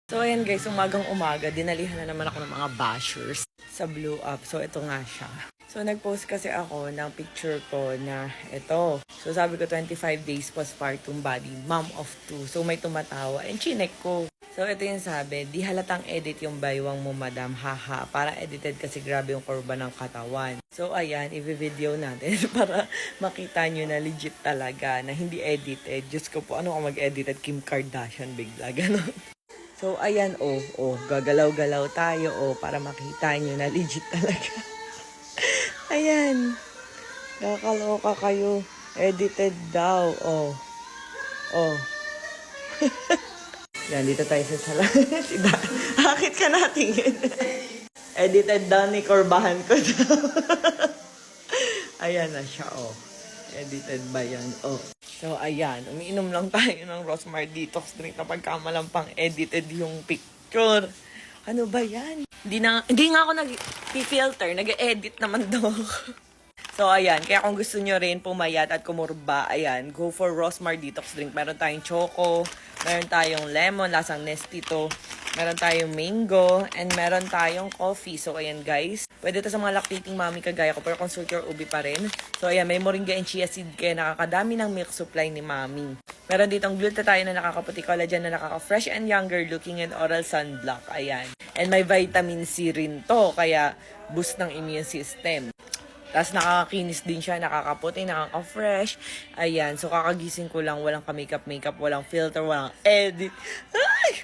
So ayan guys, umagang-umaga, dinalihan na naman ako ng mga bashers sa Blue Up. So ito nga siya. So nag-post kasi ako ng picture ko na ito. So sabi ko 25 days postpartum body, mom of 2. So may tumatawa and chinek ko. So ito yung sabi, di halatang edit yung baywang mo madam, haha. Para edited kasi grabe yung kurba ng katawan. So ayan, i-video natin para makita nyo na legit talaga, na hindi edited. Diyos ko po, ano kung mag-edited Kim Kardashian bigla, gano'n. So, ayan, gagalaw-galaw tayo, para makita nyo na legit talaga. Ayan. Kakaloka kayo. Edited daw, Yan, dito tayo sa sala. Bakit ka natingin? Edited daw ni Korbahan ko daw. Ayan na siya, Edited ba yan? So, ayan. Umiinom lang tayo ng Rosmar Detox drink na pagkamalang pang edited yung picture. Ano ba yan? Hindi nga ako nag-filter. Nag-edit naman daw. So, ayan. Kaya kung gusto nyo rin pumayat at kumurba, ayan, go for Rosmar Detox drink. Meron tayong choco, meron tayong lemon, lasang Nestito, meron tayong mango, and meron tayong coffee. So, ayan guys. Pwede ito sa mga lactating mommy kagaya ko, pero consult your ubi pa rin. So, ayan, may moringa and chia seed kaya nakakadami ng milk supply ni mommy. Meron ditong glutathione na nakakaputi, collagen na nakaka-fresh and younger looking, and oral sunblock. Ayan. And may vitamin C rin to, kaya boost ng immune system. Tapos nakakakinis din siya, nakakaputi, nakaka-fresh. Ayan, so kakagising ko lang, walang ka-makeup, walang filter, walang edit. Ay!